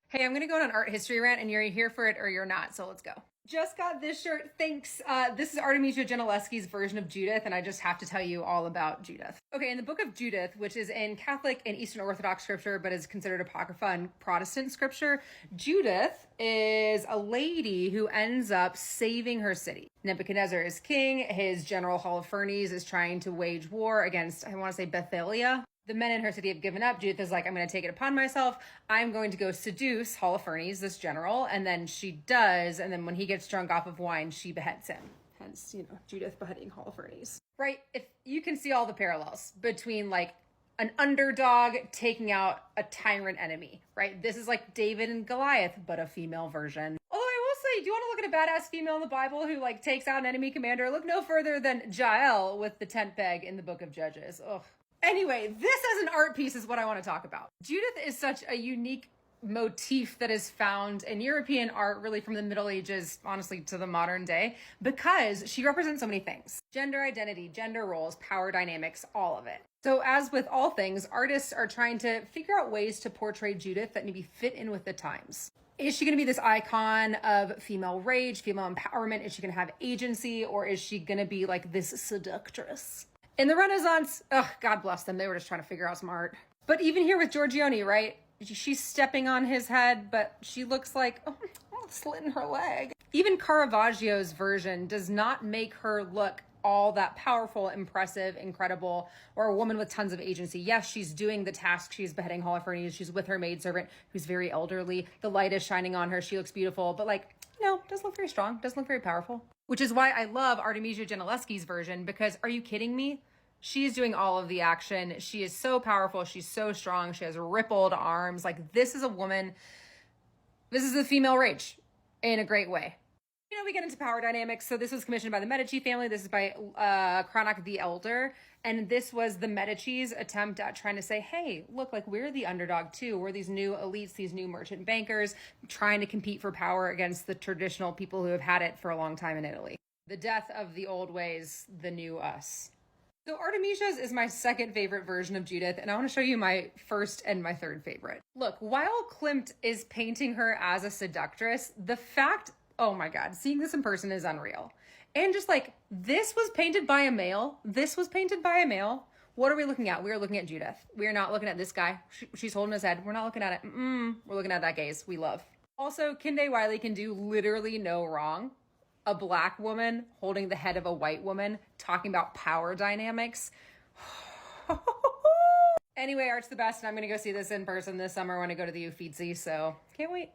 Hey, I'm gonna go on an art history rant and you're here for it or you're not, so let's go. Just got this shirt, thanks. This is Artemisia Gentileschi's version of Judith, and I just have to tell you all about Judith. Okay, in the book of Judith, which is in Catholic and Eastern Orthodox scripture, but is considered apocrypha and Protestant scripture, Judith is a lady who ends up saving her city. Nebuchadnezzar is king, his general Holofernes is trying to wage war against, I want to say, Bethalia. The men in her city have given up. Judith is like, I'm going to take it upon myself. I'm going to go seduce Holofernes, this general. And then she does. And then when he gets drunk off of wine, she beheads him. Hence, Judith beheading Holofernes. Right? If you can see all the parallels between like an underdog taking out a tyrant enemy, right? This is like David and Goliath, but a female version. Although I will say, do you want to look at a badass female in the Bible who like takes out an enemy commander? Look no further than Jael with the tent peg in the book of Judges. Ugh. Anyway, this as an art piece is what I want to talk about. Judith is such a unique motif that is found in European art, really from the Middle Ages, honestly, to the modern day, because she represents so many things. Gender identity, gender roles, power dynamics, all of it. So as with all things, artists are trying to figure out ways to portray Judith that maybe fit in with the times. Is she going to be this icon of female rage, female empowerment? Is she going to have agency, or is she going to be like this seductress? In the Renaissance, God bless them, they were just trying to figure out some art. But even here with Giorgione, right? She's stepping on his head, but she looks like, a slit in her leg. Even Caravaggio's version does not make her look all that powerful, impressive, incredible, or a woman with tons of agency. Yes, she's doing the task. She's beheading Holofernes. She's with her maidservant, who's very elderly. The light is shining on her. She looks beautiful, but no, doesn't look very strong. Doesn't look very powerful. Which is why I love Artemisia Gentileschi's version, because are you kidding me? She's doing all of the action. She is so powerful. She's so strong. She has rippled arms. Like, this is a woman. This is the female rage in a great way. We get into power dynamics. So this was commissioned by the Medici family. This is by Cranach the Elder. And this was the Medici's attempt at trying to say, hey, look, like we're the underdog too. We're these new elites, these new merchant bankers trying to compete for power against the traditional people who have had it for a long time in Italy. The death of the old ways, the new us. So Artemisia's is my second favorite version of Judith, and I want to show you my first and my third favorite. Look, while Klimt is painting her as a seductress, the fact, oh my God, seeing this in person is unreal. And just like, this was painted by a male. This was painted by a male. What are we looking at? We are looking at Judith. We are not looking at this guy. She's holding his head. We're not looking at it. We're looking at that gaze we love. Also, Kinde Wiley can do literally no wrong. A black woman holding the head of a white woman, talking about power dynamics. Anyway, art's the best, and I'm gonna go see this in person this summer when I go to the Uffizi, so can't wait.